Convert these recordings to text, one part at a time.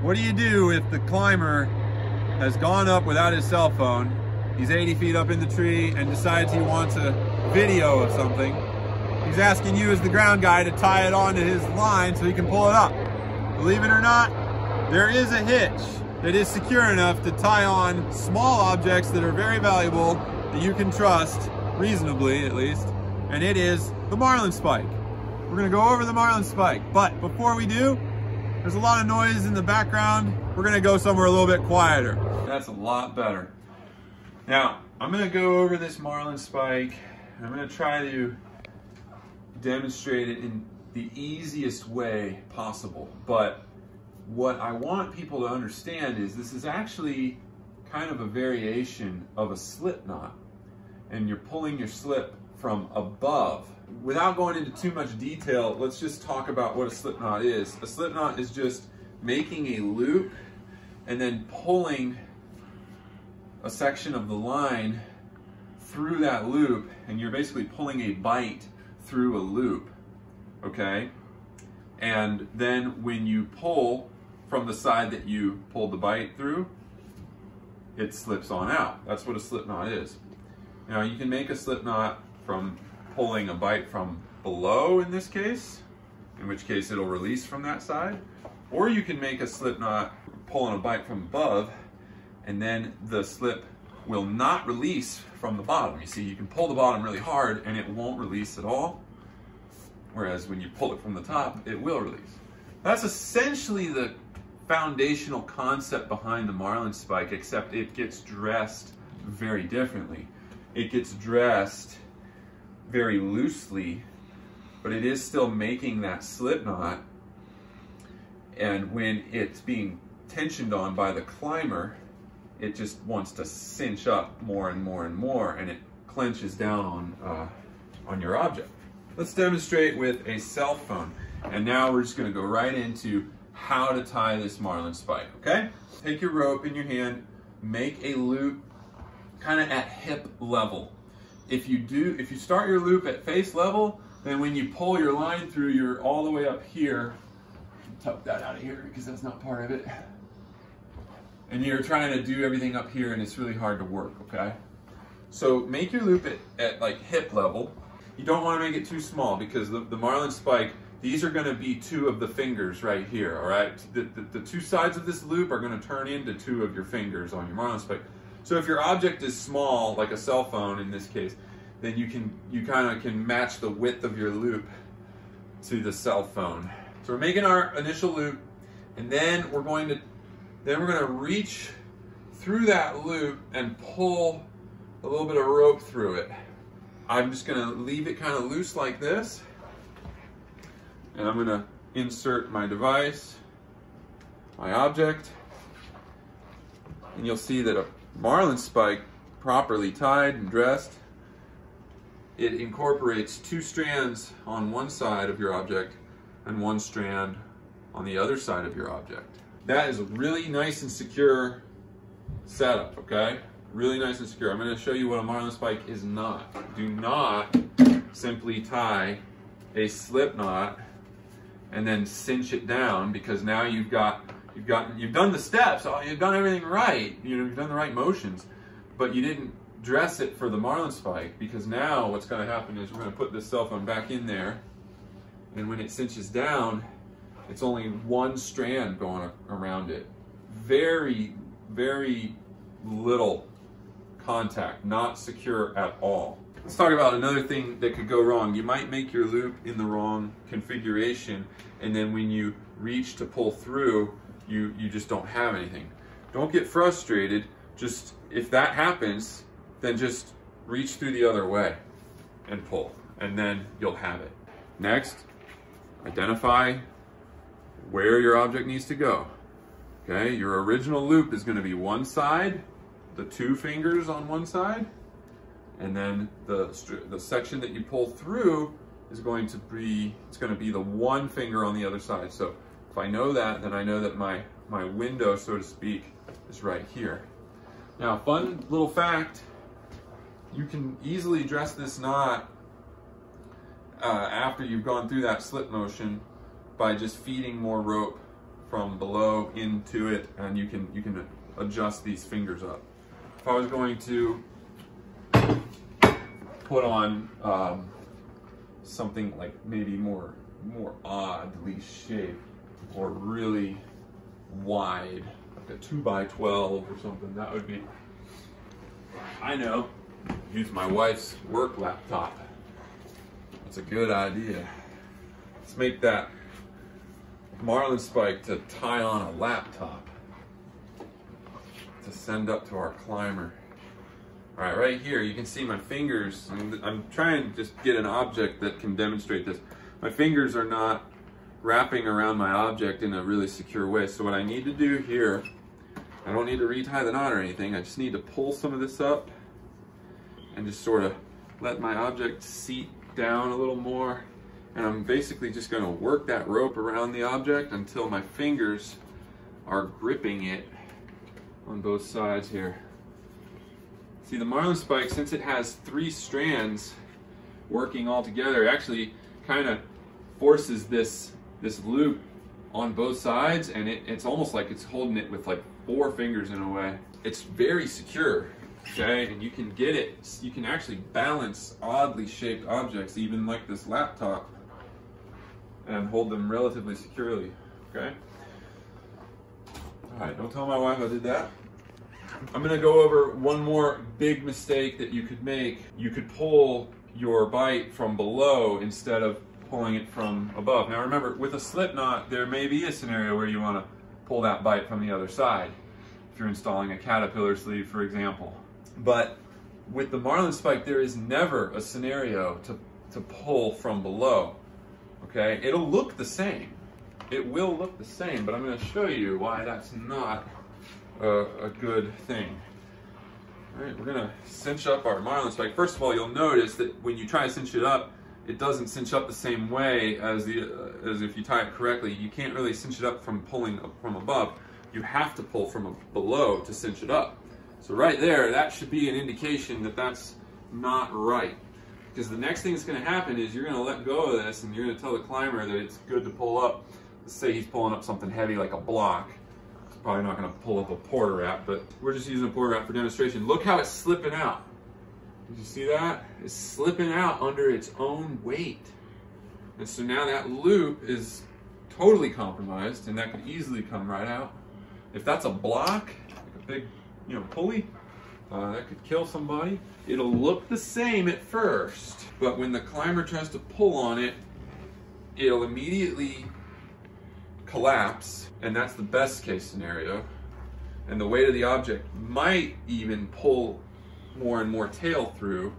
What do you do if the climber has gone up without his cell phone? He's 80 feet up in the tree and decides he wants a video of something. He's asking you as the ground guy to tie it onto his line so he can pull it up. Believe it or not, there is a hitch that is secure enough to tie on small objects that are very valuable, that you can trust, reasonably at least, and it is the Marlin spike. We're gonna go over the Marlin spike, but before we do, there's a lot of noise in the background. We're gonna go somewhere a little bit quieter. That's a lot better. Now, I'm gonna go over this Marlin spike, and I'm gonna try to demonstrate it in the easiest way possible. But what I want people to understand is this is actually kind of a variation of a slip knot. And you're pulling your slip from above. Without going into too much detail, let's just talk about what a slip knot is. A slip knot is just making a loop and then pulling a section of the line through that loop, and you're basically pulling a bite through a loop, okay? And then when you pull from the side that you pulled the bite through, it slips on out. That's what a slip knot is. Now you can make a slip knot from pulling a bite from below in this case, in which case it'll release from that side, or you can make a slip knot pulling a bite from above, and then the slip will not release from the bottom. You see, you can pull the bottom really hard and it won't release at all, whereas when you pull it from the top, it will release. That's essentially the foundational concept behind the Marlin spike, except it gets dressed very differently. It gets dressed very loosely, but it is still making that slip knot, and when it's being tensioned on by the climber, it just wants to cinch up more and more and more, and it clenches down on your object. Let's demonstrate with a cell phone, and now we're just going to go right into how to tie this Marlin spike, okay? Take your rope in your hand, make a loop kind of at hip level. If you start your loop at face level, then when you pull your line through, you're all the way up here. Tuck that out of here because that's not part of it. And you're trying to do everything up here and it's really hard to work, okay? So make your loop at like hip level. You don't want to make it too small because the Marlin spike, these are going to be two of the fingers right here, all right? The two sides of this loop are going to turn into two of your fingers on your Marlin spike. So if your object is small, like a cell phone in this case, then you kind of can match the width of your loop to the cell phone. So we're making our initial loop, and then we're going to reach through that loop and pull a little bit of rope through it. I'm just going to leave it kind of loose like this, and I'm going to insert my device, my object, and you'll see that a Marlin spike, properly tied and dressed, it incorporates two strands on one side of your object and one strand on the other side of your object. That is a really nice and secure setup, okay? Really nice and secure. I'm going to show you what a Marlin spike is not. Do not simply tie a slip knot and then cinch it down, because now you've done the steps, you've done everything right, you've done the right motions, but you didn't dress it for the Marlin spike, because now what's going to happen is we're going to put this cell phone back in there, and when it cinches down, it's only one strand going around it. Very, very little contact, not secure at all. Let's talk about another thing that could go wrong. You might make your loop in the wrong configuration, and then when you reach to pull through, you just don't have anything. Don't get frustrated. Just, if that happens, then just reach through the other way and pull, and then you'll have it. Next, identify where your object needs to go. Okay, your original loop is going to be one side, the two fingers on one side, and then the section that you pull through is going to be, it's going to be the one finger on the other side. So if I know that, then I know that my window, so to speak, is right here. Now, fun little fact, you can easily dress this knot after you've gone through that slip motion by just feeding more rope from below into it, and you can adjust these fingers up. If I was going to put on something like maybe more oddly shaped or really wide, like a 2x12 or something, that would be, I know, use my wife's work laptop. That's a good idea. Let's make that Marlin spike to tie on a laptop to send up to our climber. All right, right here, you can see my fingers. I'm trying to just get an object that can demonstrate this. My fingers are not wrapping around my object in a really secure way. So what I need to do here, I don't need to retie the knot or anything. I just need to pull some of this up and just sort of let my object seat down a little more. And I'm basically just going to work that rope around the object until my fingers are gripping it on both sides here. See, the Marlin spike, since it has 3 strands working all together, actually kind of forces this loop on both sides, and it's almost like it's holding it with like 4 fingers in a way. It's very secure, okay? And you can get it, you can actually balance oddly shaped objects, even like this laptop, and hold them relatively securely, okay? All right, don't tell my wife I did that. I'm gonna go over one more big mistake that you could make. You could pull your bite from below instead of pulling it from above. Now remember, with a slip knot, there may be a scenario where you wanna pull that bite from the other side, if you're installing a caterpillar sleeve, for example. But with the Marlin spike, there is never a scenario to pull from below, okay? It'll look the same. It will look the same, but I'm gonna show you why that's not a good thing. All right, we're gonna cinch up our Marlin spike. First of all, you'll notice that when you try to cinch it up, it doesn't cinch up the same way as if you tie it correctly. You can't really cinch it up from pulling from above. You have to pull from below to cinch it up. So right there, that should be an indication that that's not right. Because the next thing that's gonna happen is you're gonna let go of this and you're gonna tell the climber that it's good to pull up. Let's say he's pulling up something heavy like a block. Probably not going to pull up a porter wrap, but we're just using a porter wrap for demonstration. Look how it's slipping out. Did you see that? It's slipping out under its own weight. And so now that loop is totally compromised, and that could easily come right out. If that's a block, like a big, pulley, that could kill somebody. It'll look the same at first, but when the climber tries to pull on it, it'll immediately collapse, and that's the best case scenario. And the weight of the object might even pull more and more tail through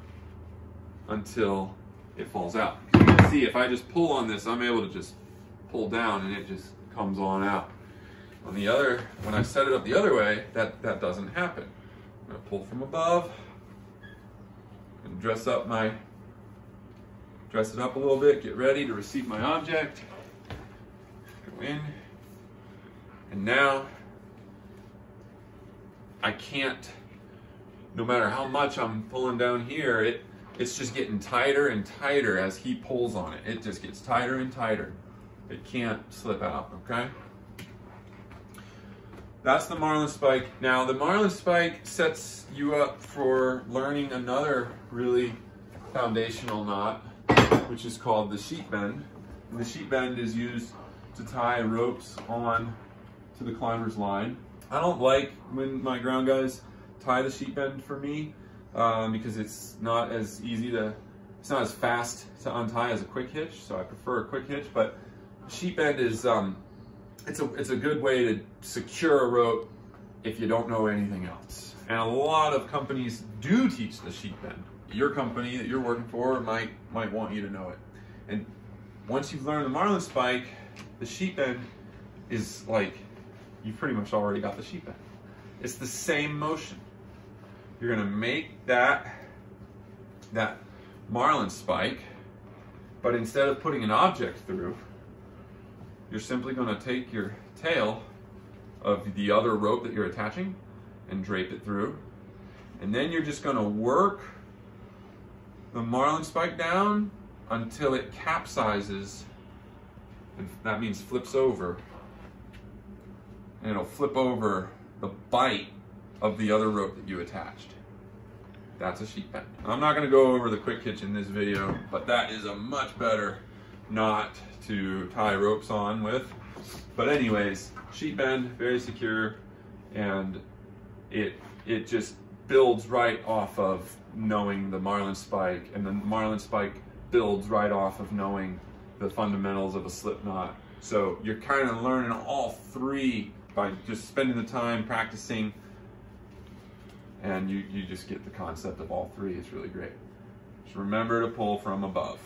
until it falls out. You can see if I just pull on this, I'm able to just pull down and it just comes on out. On the other, when I set it up the other way, that doesn't happen. I'm gonna pull from above and dress it up a little bit, get ready to receive my object. Go in, and now I can't, no matter how much I'm pulling down here, it's just getting tighter and tighter as he pulls on it. It just gets tighter and tighter. It can't slip out, okay? That's the Marlin spike. Now the Marlin spike sets you up for learning another really foundational knot, which is called the sheet bend. And the sheet bend is used to tie ropes on to the climber's line. I don't like when my ground guys tie the sheet bend for me because it's not as fast to untie as a quick hitch, so I prefer a quick hitch. But sheet bend is it's a good way to secure a rope if you don't know anything else. And a lot of companies do teach the sheet bend. Your company that you're working for might want you to know it. And once you've learned the Marlin spike, the sheet bend is like, you've pretty much already got the sheet bend. It's the same motion. You're gonna make that Marlin spike, but instead of putting an object through, you're simply gonna take your tail of the other rope that you're attaching and drape it through. And then you're just gonna work the Marlin spike down until it capsizes, and that means flips over and it'll flip over the bight of the other rope that you attached. That's a sheet bend. I'm not gonna go over the quick hitch in this video, but that is a much better knot to tie ropes on with. But anyways, sheet bend, very secure, and it just builds right off of knowing the Marlin spike, and the Marlin spike builds right off of knowing the fundamentals of a slip knot. So you're kind of learning all three by just spending the time practicing, and you just get the concept of all three. It's really great. Just remember to pull from above.